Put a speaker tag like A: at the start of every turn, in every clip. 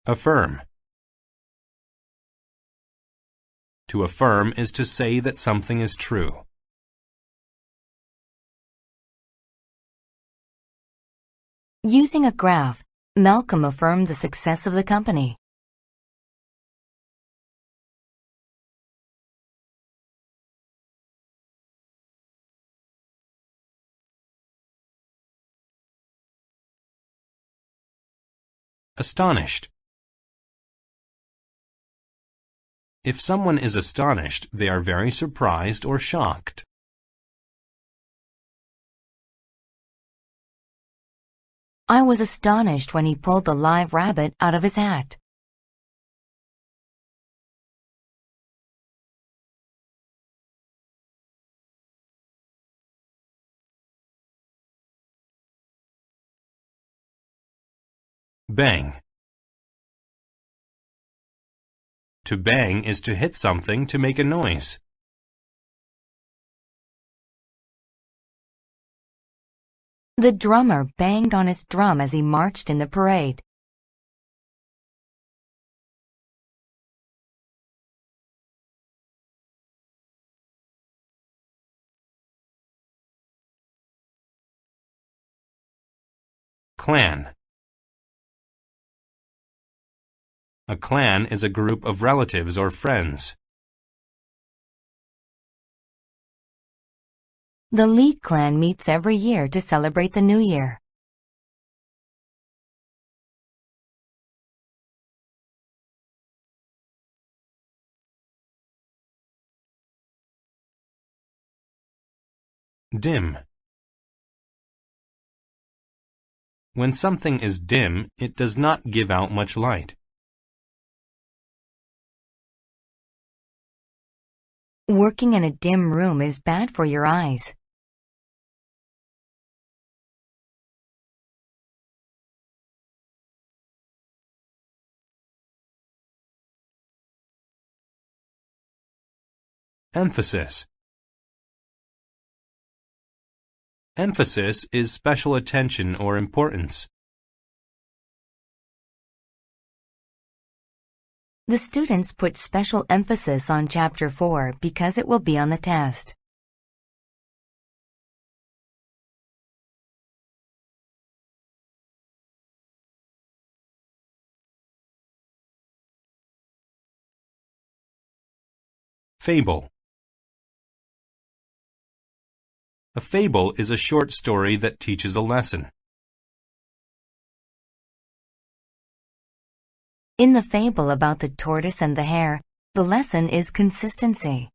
A: Affirm. To affirm is to say that something is true.
B: Using a graph, Malcolm affirmed the success of the company.
A: Astonished. If someone is astonished, they are very surprised or shocked.
B: I was astonished when he pulled the live rabbit out of his hat.
A: Bang. To bang is to hit something to make a noise.
B: The drummer banged on his drum as he marched in the parade.
A: Clan. A clan is a group of relatives or friends.
B: The lead clan meets every year to celebrate the new year.
A: Dim. When something is dim, it does not give out much light.
B: Working in a dim room is bad for your eyes.
A: Emphasis. Emphasis is special attention or importance.
B: The students put special emphasis on Chapter 4 because it will be on the test.
A: Fable. A fable is a short story that teaches a lesson.
B: In the fable about the tortoise and the hare, the lesson is consistency.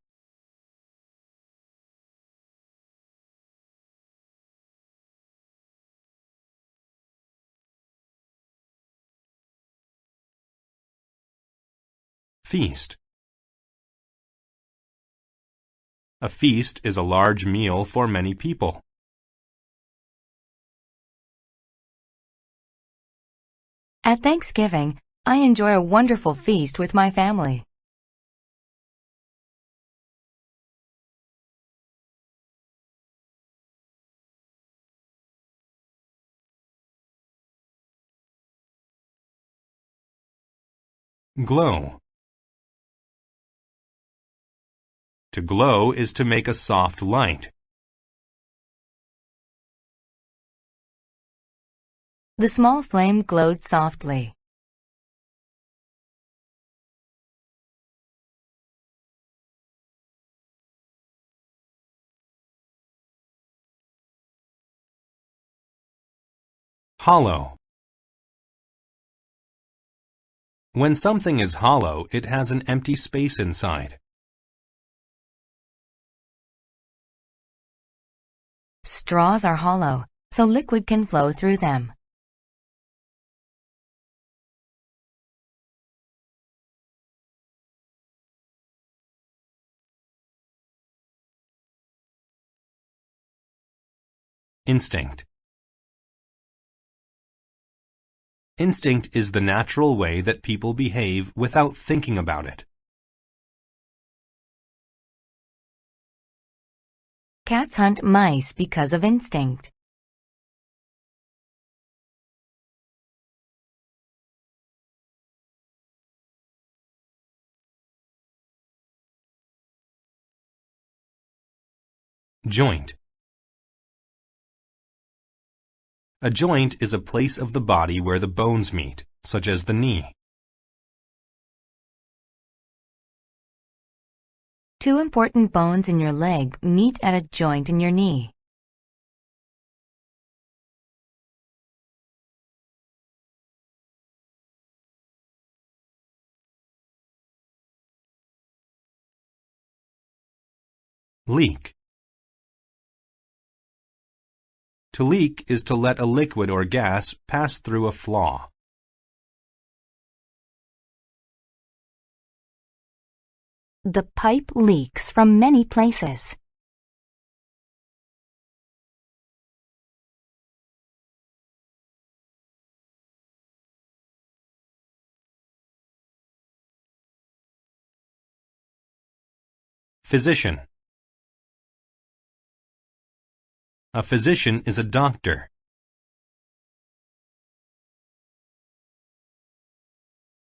A: Feast. A feast is a large meal for many people.
B: At Thanksgiving, I enjoy a wonderful feast with my family.
A: Glow. To glow is to make a soft light.
B: The small flame glowed softly.
A: Hollow. When something is hollow, it has an empty space inside.
B: Straws are hollow, so liquid can flow through them.
A: Instinct. Instinct is the natural way that people behave without thinking about it.
B: Cats hunt mice because of instinct.
A: Joint. A joint is a place of the body where the bones meet, such as the knee.
B: Two important bones in your leg meet at a joint in your knee.
A: Leak. To leak is to let a liquid or gas pass through a flaw.
B: The pipe leaks from many places.
A: Physician. A physician is a doctor.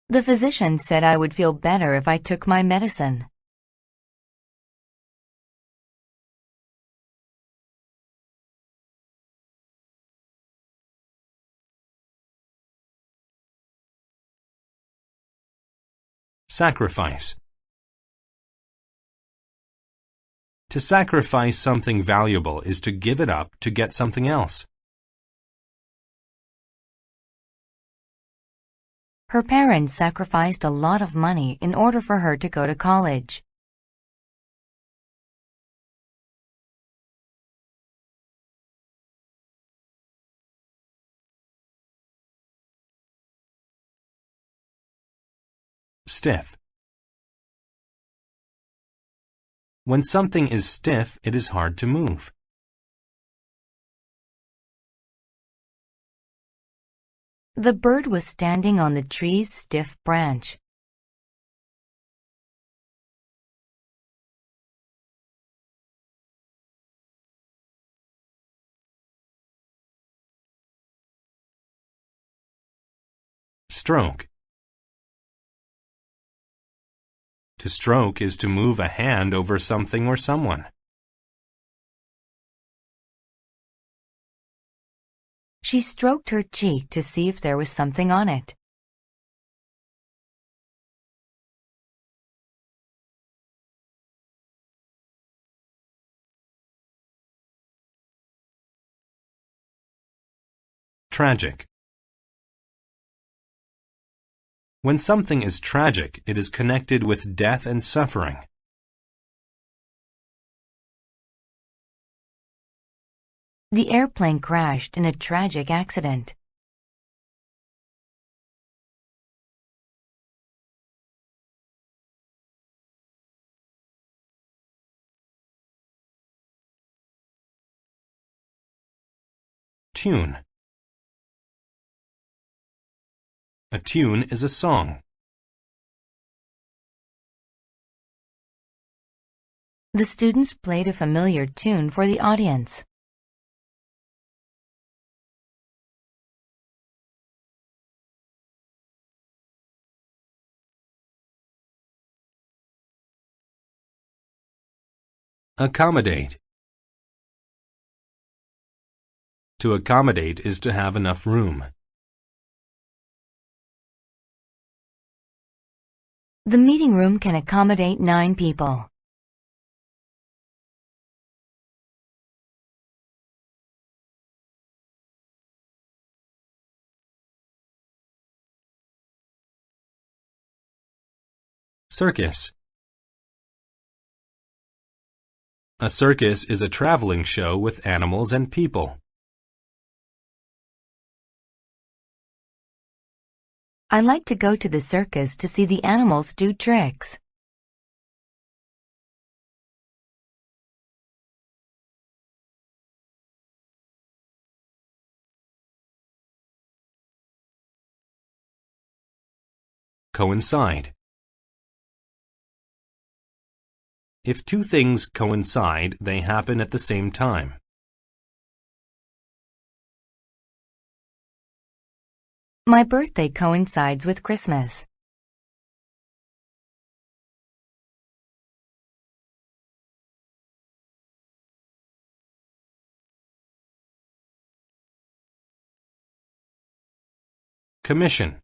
B: The physician said I would feel better if I took my medicine.
A: Sacrifice. To sacrifice something valuable is to give it up to get something else.
B: Her parents sacrificed a lot of money in order for her to go to college.
A: Stiff. When something is stiff, it is hard to move.
B: The bird was standing on the tree's stiff branch.
A: Stroke. To stroke is to move a hand over something or someone.
B: She stroked her cheek to see if there was something on it.
A: Tragic. When something is tragic, it is connected with death and suffering.
B: The airplane crashed in a tragic accident.
A: Tune. A tune is a song.
B: The students played a familiar tune for the audience.
A: Accommodate. To accommodate is to have enough room.
B: The meeting room can accommodate 9 people.
A: Circus. A circus is a traveling show with animals and people.
B: I like to go to the circus to see the animals do tricks.
A: Coincide. If two things coincide, they happen at the same time.
B: My birthday coincides with Christmas.
A: Commission.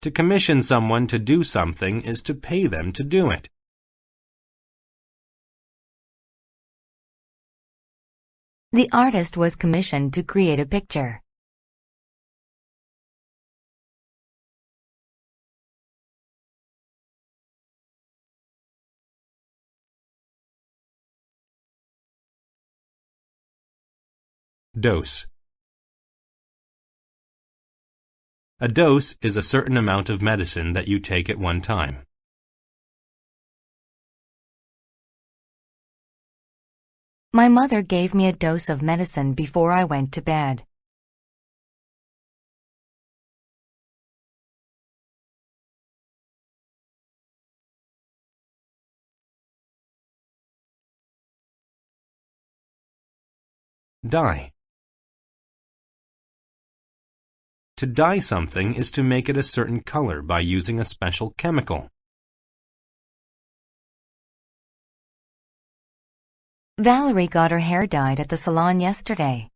A: To commission someone to do something is to pay them to do it.
B: The artist was commissioned to create a picture.
A: Dose. A dose is a certain amount of medicine that you take at one time.
B: My mother gave me a dose of medicine before I went to bed.
A: Dye. To dye something is to make it a certain color by using a special chemical.
B: Valerie got her hair dyed at the salon yesterday.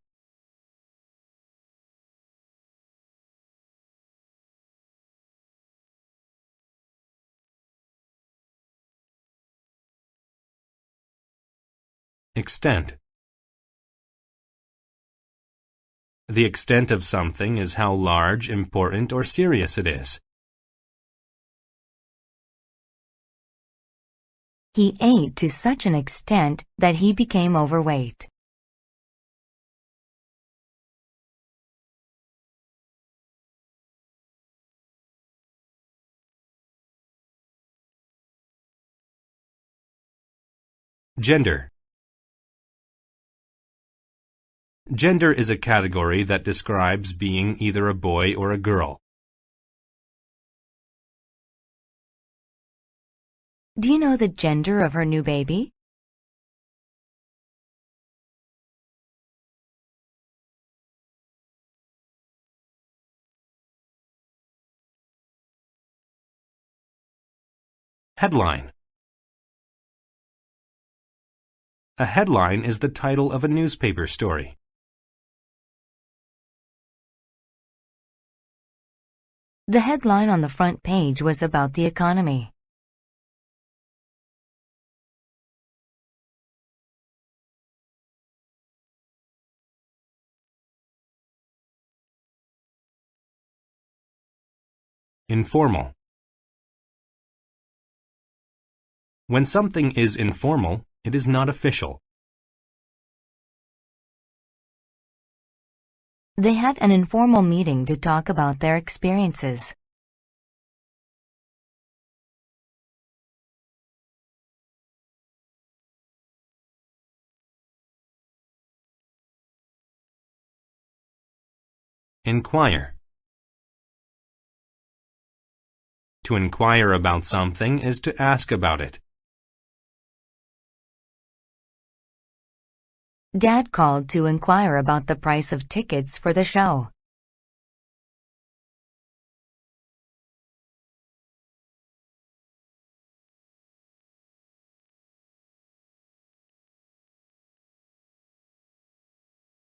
A: Extent. The extent of something is how large, important, or serious it is.
B: He ate to such an extent that he became overweight.
A: Gender. Gender is a category that describes being either a boy or a girl.
B: Do you know the gender of her new baby?
A: Headline. A headline is the title of a newspaper story.
B: The headline on the front page was about the economy.
A: Informal. When something is informal, it is not official.
B: They had an informal meeting to talk about their experiences.
A: Inquire. To inquire about something is to ask about it.
B: Dad called to inquire about the price of tickets for the show.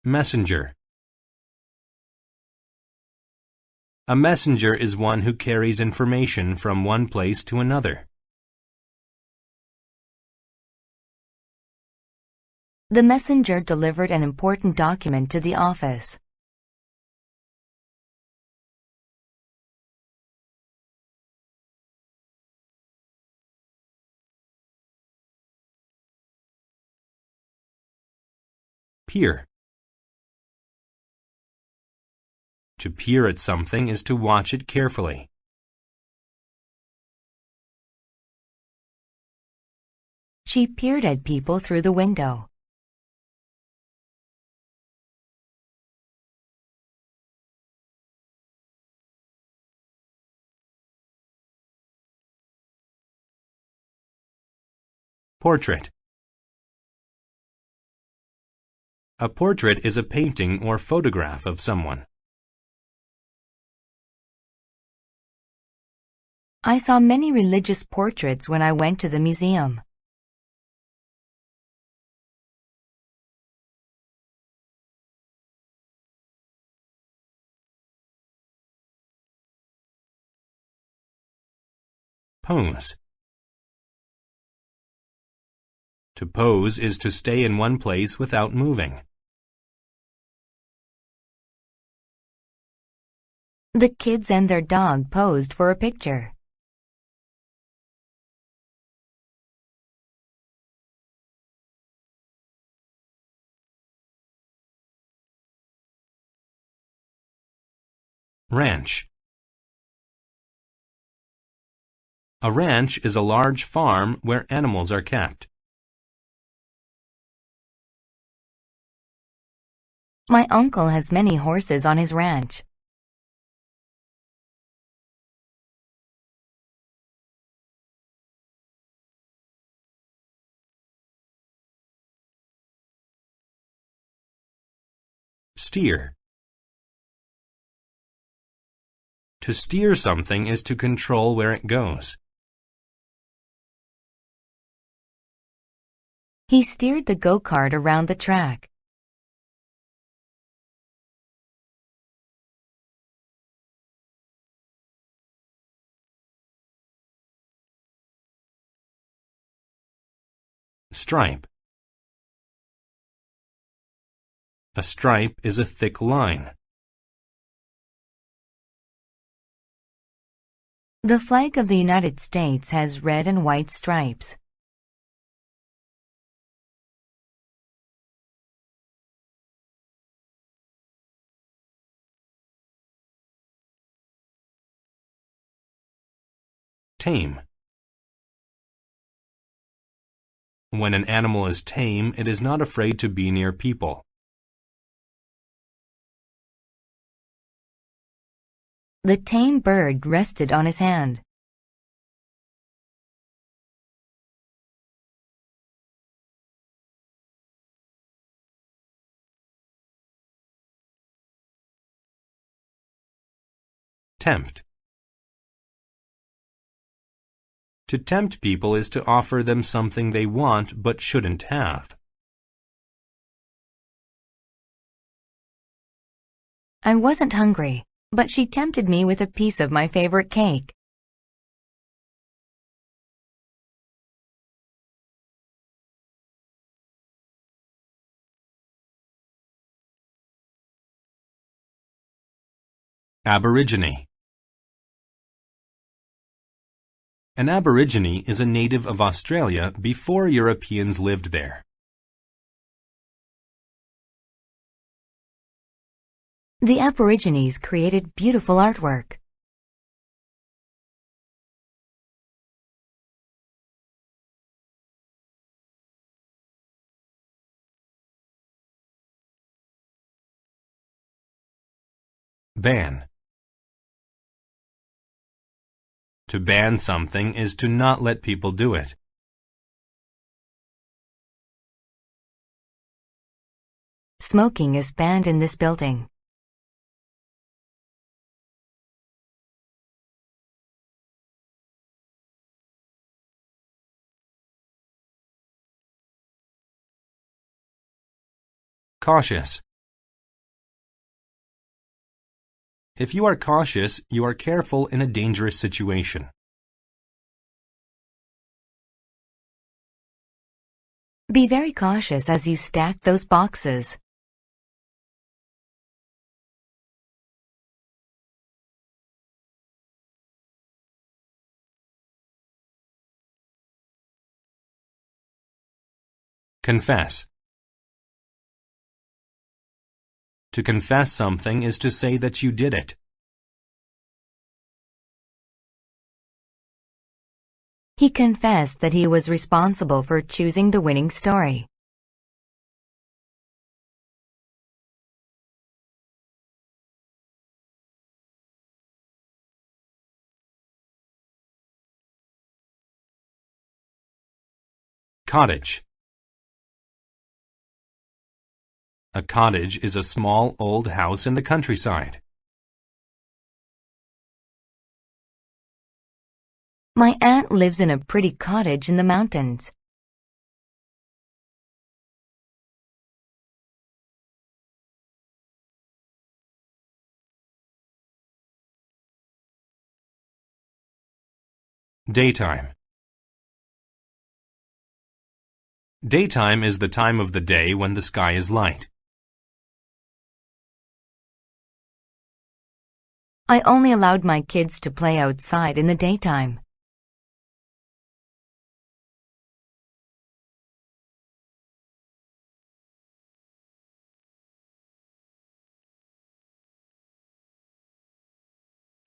A: Messenger. A messenger is one who carries information from one place to another.
B: The messenger delivered an important document to the office.
A: Peer. To peer at something is to watch it carefully.
B: She peered at people through the window.
A: Portrait. A portrait is a painting or photograph of someone.
B: I saw many religious portraits when I went to the museum.
A: pose. To pose is to stay in one place without moving.
B: The kids and their dog posed for a picture.
A: Ranch. A ranch is a large farm where animals are kept.
B: My uncle has many horses on his ranch.
A: Steer. To steer something is to control where it goes.
B: He steered the go-kart around the track.
A: Stripe. A stripe is a thick line.
B: The flag of the United States has red and white stripes.
A: Tame. When an animal is tame, it is not afraid to be near people.
B: The tame bird rested on his hand.
A: Tempt. To tempt people is to offer them something they want but shouldn't have.
B: I wasn't hungry, but she tempted me with a piece of my favorite cake.
A: Aborigine. An aborigine is a native of Australia before Europeans lived there.
B: The Aborigines created beautiful artwork.
A: Ban. To ban something is to not let people do it.
B: Smoking is banned in this building.
A: Cautious. If you are cautious, you are careful in a dangerous situation.
B: Be very cautious as you stack those boxes.
A: Confess. To confess something is to say that you did it.
B: He confessed that he was responsible for choosing the winning story.
A: Cottage. A cottage is a small old house in the countryside.
B: My aunt lives in a pretty cottage in the mountains.
A: Daytime. Daytime is the time of the day when the sky is light.
B: I only allowed my kids to play outside in the daytime.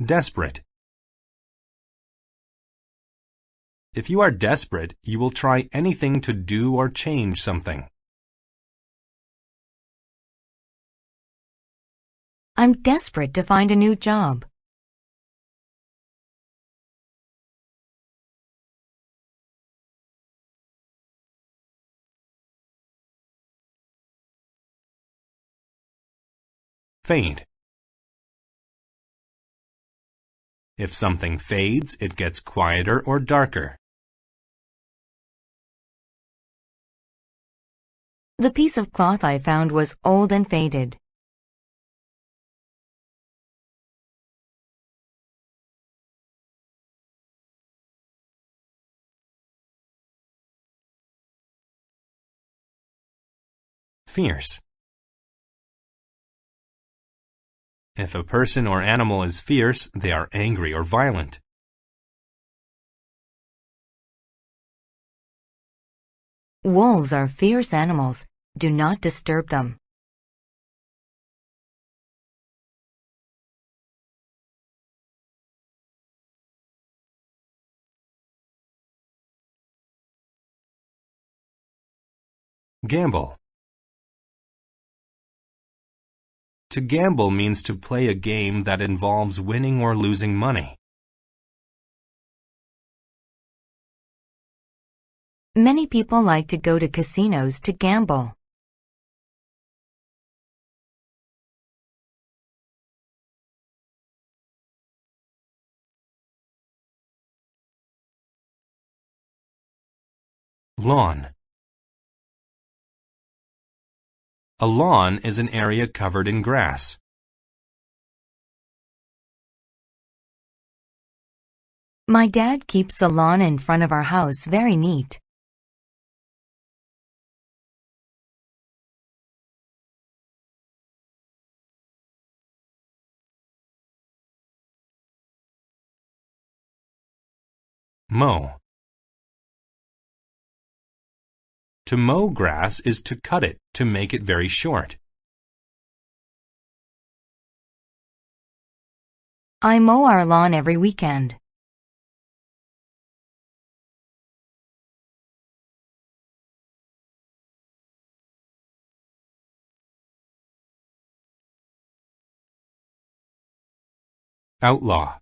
A: Desperate. If you are desperate, you will try anything to do or change something.
B: I'm desperate to find a new job.
A: Fade. If something fades, it gets quieter or darker.
B: The piece of cloth I found was old and faded.
A: Fierce. If a person or animal is fierce, they are angry or violent.
B: Wolves are fierce animals. Do not disturb them.
A: Gamble. To gamble means to play a game that involves winning or losing money.
B: Many people like to go to casinos to gamble.
A: Lawn. A lawn is an area covered in grass.
B: My dad keeps the lawn in front of our house very neat.
A: Mow. To mow grass is to cut it, to make it very short.
B: I mow our lawn every weekend.
A: Outlaw.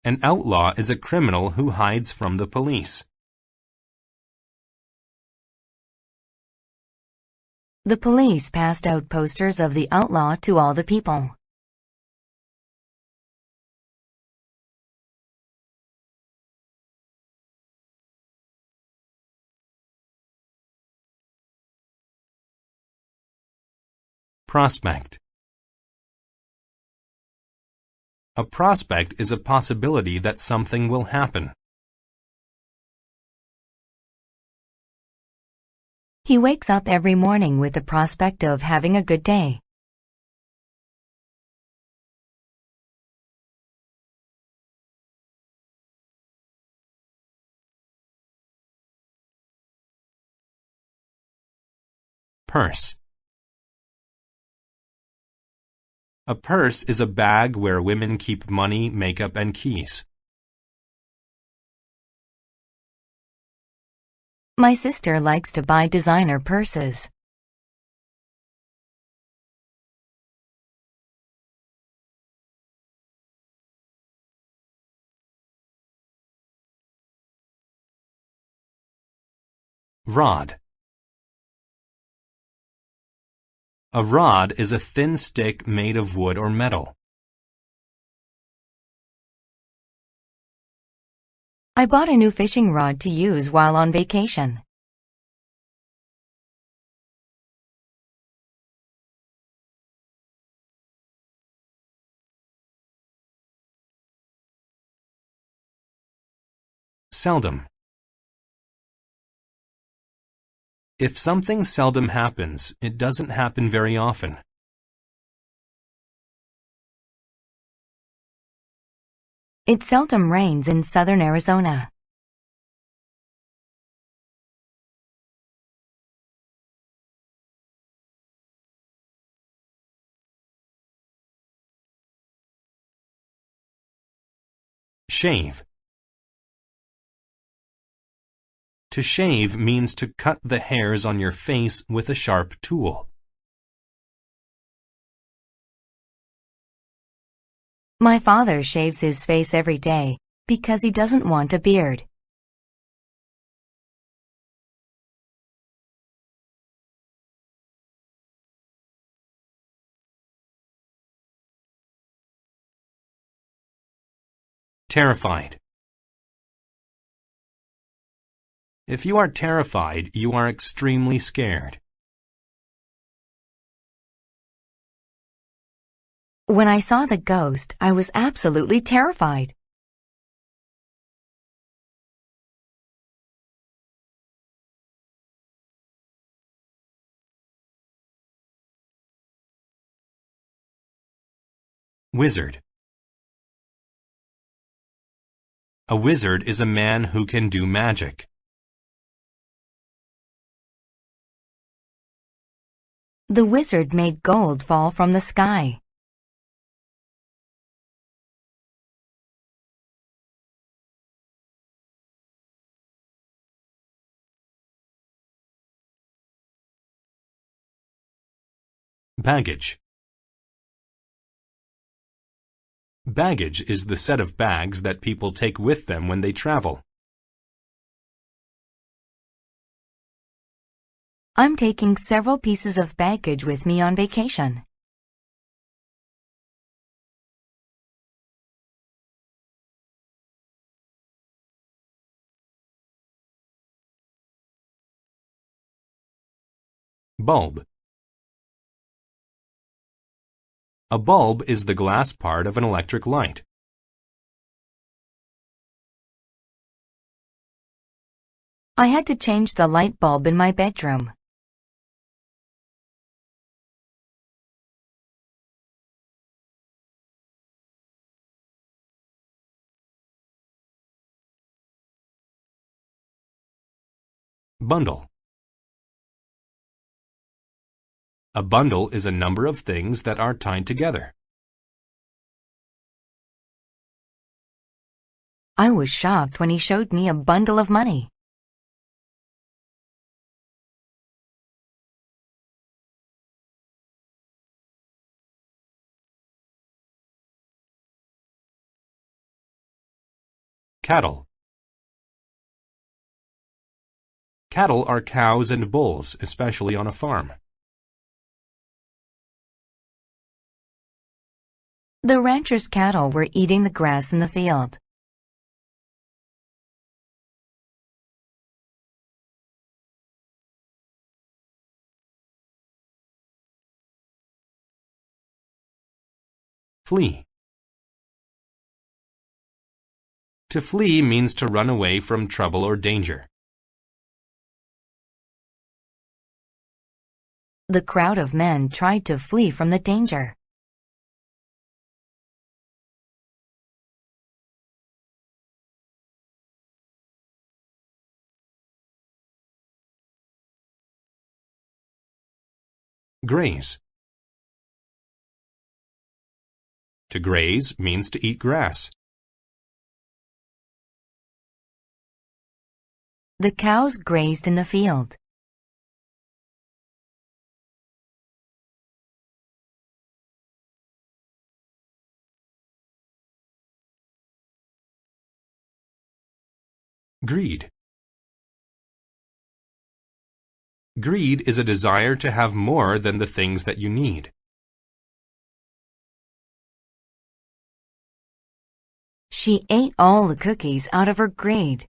A: An outlaw is a criminal who hides from the police.
B: The police passed out posters of the outlaw to all the people.
A: Prospect. A prospect is a possibility that something will happen.
B: He wakes up every morning with the prospect of having a good day.
A: Purse. A purse is a bag where women keep money, makeup, and keys.
B: My sister likes to buy designer purses.
A: Rod. A rod is a thin stick made of wood or metal.
B: I bought a new fishing rod to use while on vacation.
A: seldom. If something seldom happens, it doesn't happen very often.
B: It seldom rains in southern Arizona.
A: Shave. To shave means to cut the hairs on your face with a sharp tool.
B: My father shaves his face every day because he doesn't want a beard.
A: Terrified. If you are terrified, you are extremely scared.
B: When I saw the ghost, I was absolutely terrified.
A: Wizard. A wizard is a man who can do magic.
B: The wizard made gold fall from the sky.
A: Baggage. Baggage is the set of bags that people take with them when they travel.
B: I'm taking several pieces of baggage with me on vacation.
A: Bulb. A bulb is the glass part of an electric light.
B: I had to change the light bulb in my bedroom.
A: Bundle. A bundle is a number of things that are tied together.
B: I was shocked when he showed me a bundle of money.
A: Cattle. Cattle are cows and bulls, especially on a farm.
B: The rancher's cattle were eating the grass in the field.
A: Flee. To flee means to run away from trouble or danger.
B: The crowd of men tried to flee from the danger.
A: Graze. To graze means to eat grass.
B: The cows grazed in the field.
A: Greed. Greed is a desire to have more than the things that you need.
B: She ate all the cookies out of her greed.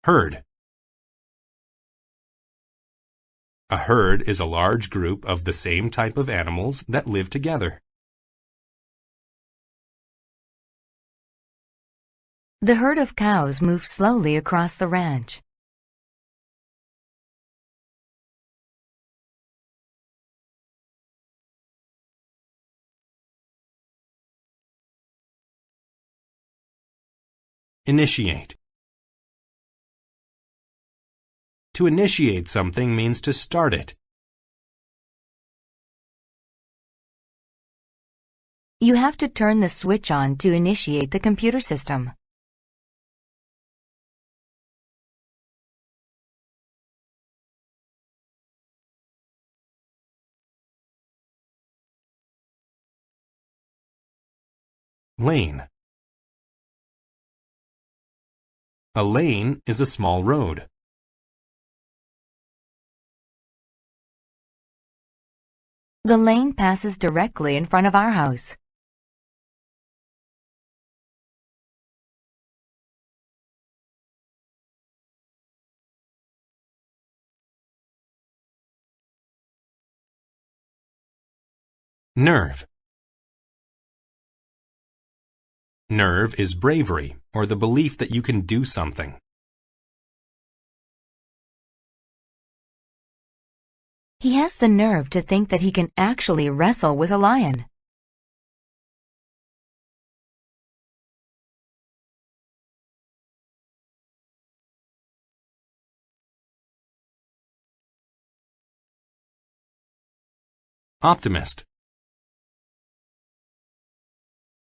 A: Herd. A herd is a large group of the same type of animals that live together.
B: The herd of cows moved slowly across the ranch.
A: Initiate. To initiate something means to start it.
B: You have to turn the switch on to initiate the computer system.
A: Lane. A lane is a small road.
B: The lane passes directly in front of our house.
A: Nerve. Nerve is bravery, or the belief that you can do something.
B: He has the nerve to think that he can actually wrestle with a lion.
A: Optimist.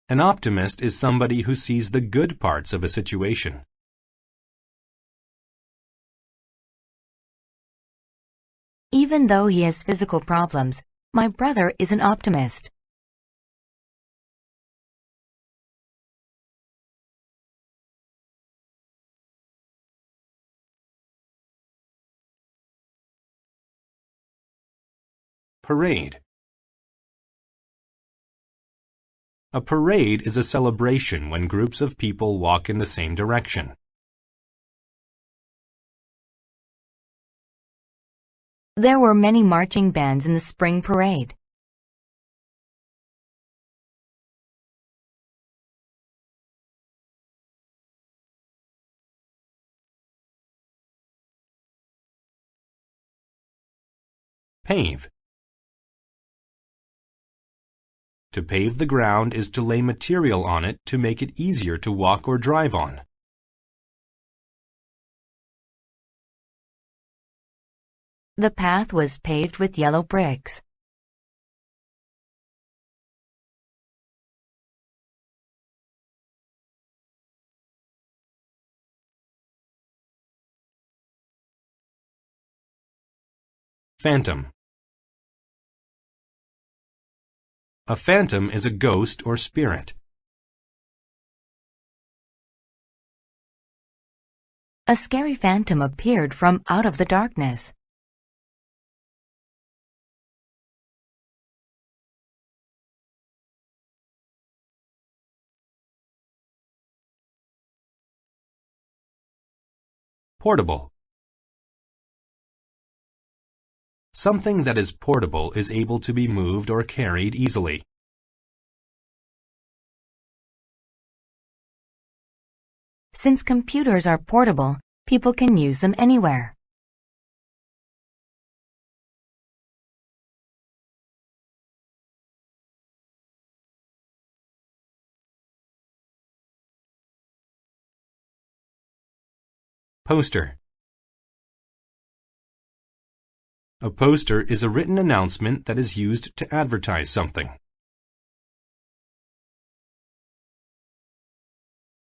A: An optimist is somebody who sees the good parts of a situation.
B: Even though he has physical problems, my brother is an optimist.
A: Parade. A parade is a celebration when groups of people walk in the same direction.
B: There were many marching bands in the spring parade.
A: Pave. To pave the ground is to lay material on it to make it easier to walk or drive on.
B: The path was paved with yellow bricks.
A: Phantom. A phantom is a ghost or spirit.
B: A scary phantom appeared from out of the darkness.
A: Portable. Something that is portable is able to be moved or carried easily.
B: Since computers are portable, people can use them anywhere.
A: Poster. A poster is a written announcement that is used to advertise something.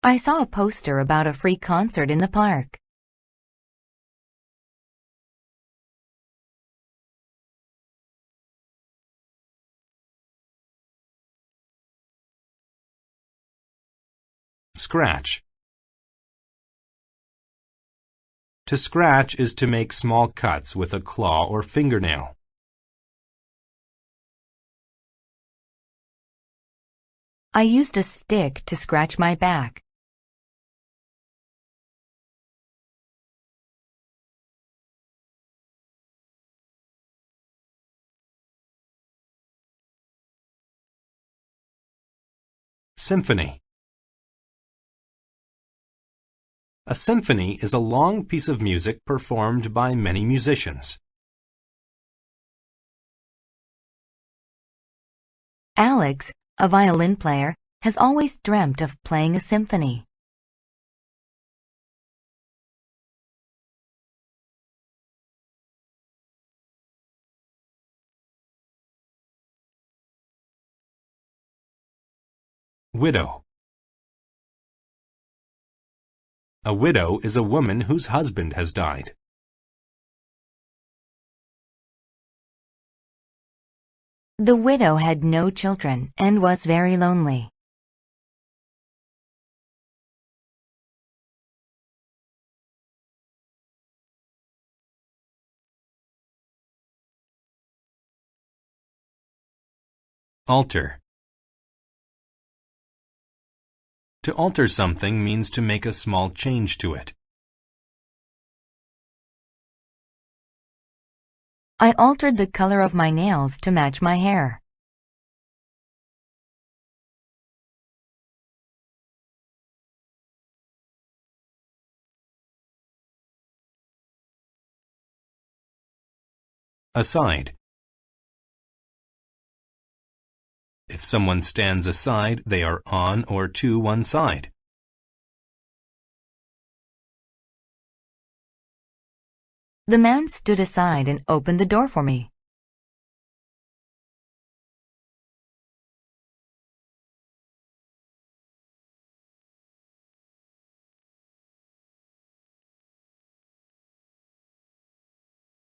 B: I saw a poster about a free concert in the park.
A: Scratch. To scratch is to make small cuts with a claw or fingernail.
B: I used a stick to scratch my back.
A: Symphony. A symphony is a long piece of music performed by many musicians.
B: Alex, a violin player, has always dreamt of playing a symphony.
A: Widow. A widow is a woman whose husband has died.
B: The widow had no children and was very lonely.
A: Alter. To alter something means to make a small change to it.
B: I altered the color of my nails to match my hair.
A: Aside. If someone stands aside, they are on or to one side.
B: The man stood aside and opened the door for me.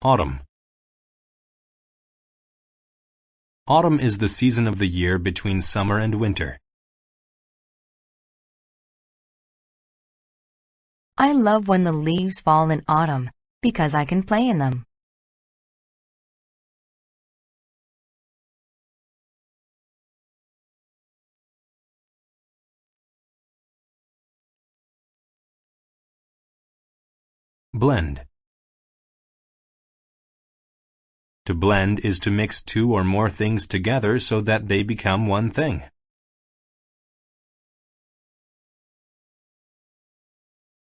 A: Autumn. Autumn is the season of the year between summer and winter.
B: I love when the leaves fall in autumn because I can play in them.
A: Blend. To blend is to mix two or more things together so that they become one thing.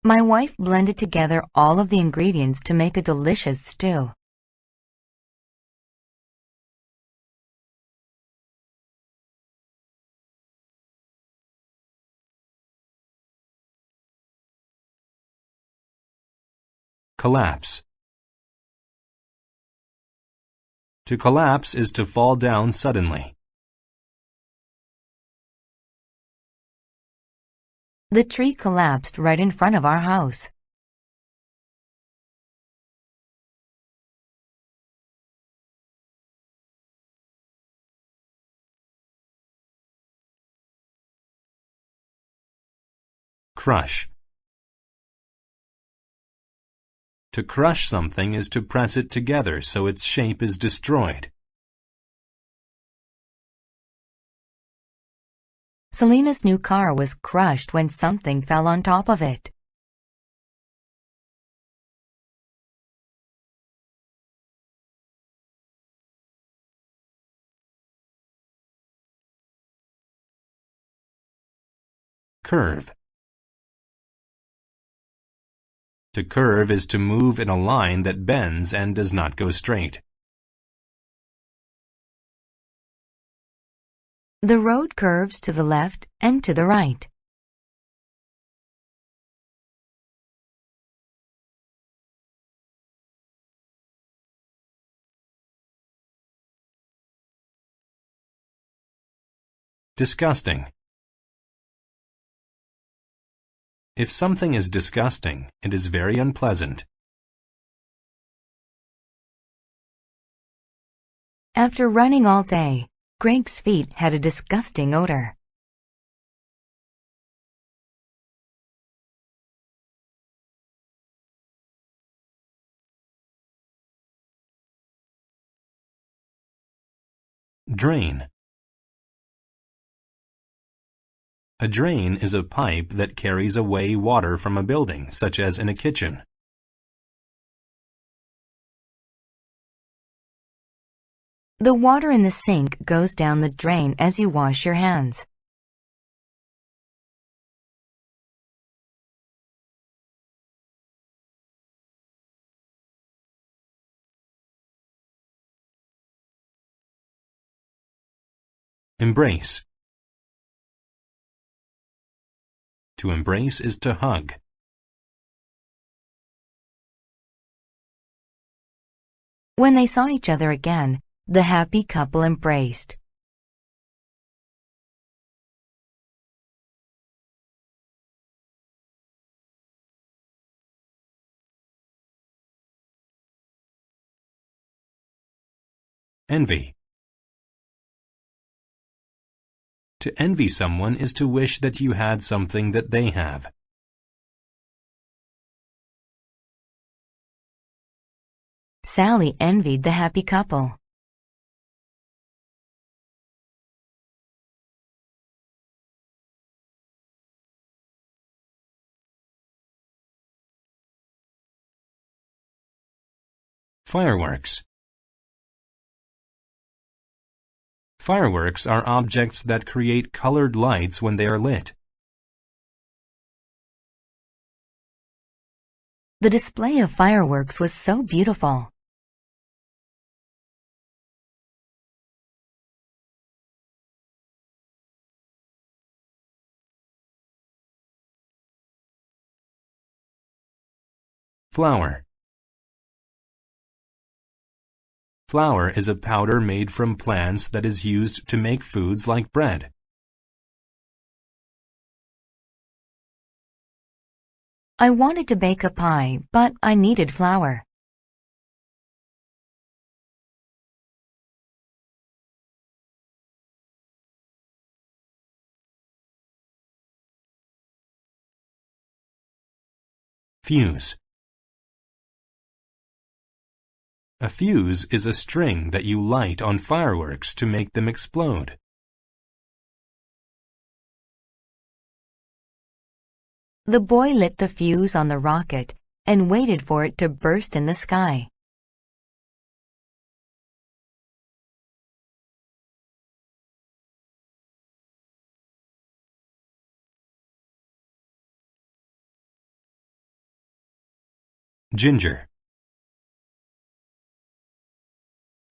B: My wife blended together all of the ingredients to make a delicious stew.
A: Collapse. To collapse is to fall down suddenly.
B: The tree collapsed right in front of our house.
A: Crush. To crush something is to press it together so its shape is destroyed.
B: Selena's new car was crushed when something fell on top of it.
A: Curve. To curve is to move in a line that bends and does not go straight.
B: The road curves to the left and to the right.
A: Disgusting. If something is disgusting, it is very unpleasant.
B: After running all day, Greg's feet had a disgusting odor.
A: Drain. A drain is a pipe that carries away water from a building, such as in a kitchen.
B: The water in the sink goes down the drain as you wash your hands.
A: Embrace. To embrace is to hug.
B: When they saw each other again, the happy couple embraced.
A: Envy. To envy someone is to wish that you had something that they have.
B: Sally envied the happy couple.
A: Fireworks. Fireworks are objects that create colored lights when they are lit.
B: The display of fireworks was so beautiful.
A: Flour. Flour is a powder made from plants that is used to make foods like bread.
B: I wanted to bake a pie, but I needed flour.
A: Fuse. A fuse is a string that you light on fireworks to make them explode.
B: The boy lit the fuse on the rocket and waited for it to burst in the sky.
A: Ginger.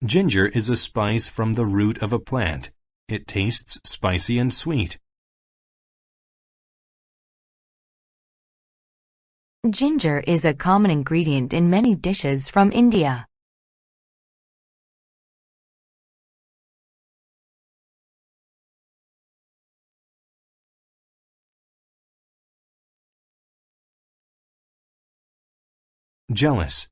A: Ginger is a spice from the root of a plant. It tastes spicy and sweet.
B: Ginger is a common ingredient in many dishes from India.
A: Jealous.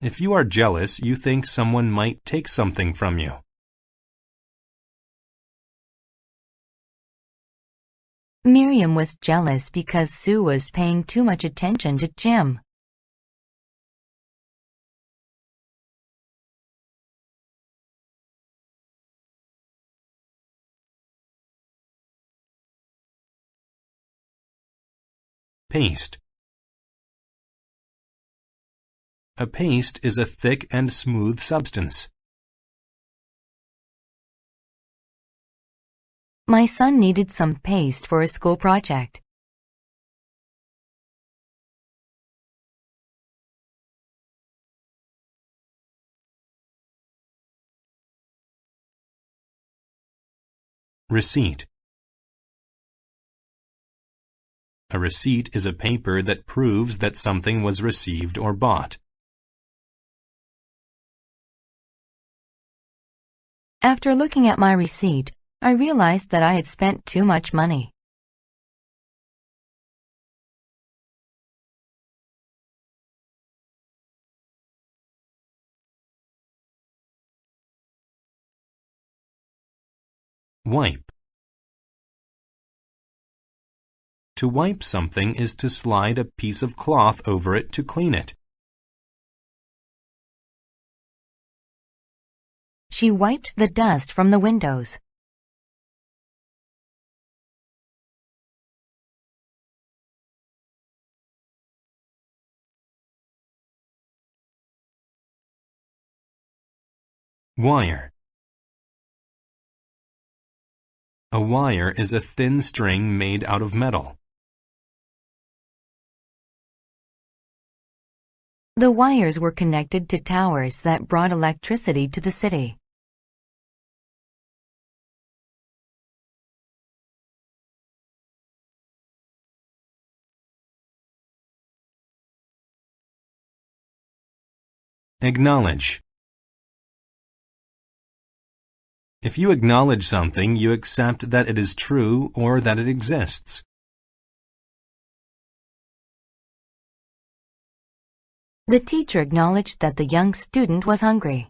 A: If you are jealous, you think someone might take something from you.
B: Miriam was jealous because Sue was paying too much attention to Jim.
A: Paste. A paste is a thick and smooth substance.
B: My son needed some paste for a school project.
A: Receipt. A receipt is a paper that proves that something was received or bought.
B: After looking at my receipt, I realized that I had spent too much money.
A: Wipe. To wipe something is to slide a piece of cloth over it to clean it.
B: She wiped the dust from the windows.
A: Wire. A wire is a thin string made out of metal.
B: The wires were connected to towers that brought electricity to the city.
A: Acknowledge. If you acknowledge something, you accept that it is true or that it exists.
B: The teacher acknowledged that the young student was hungry.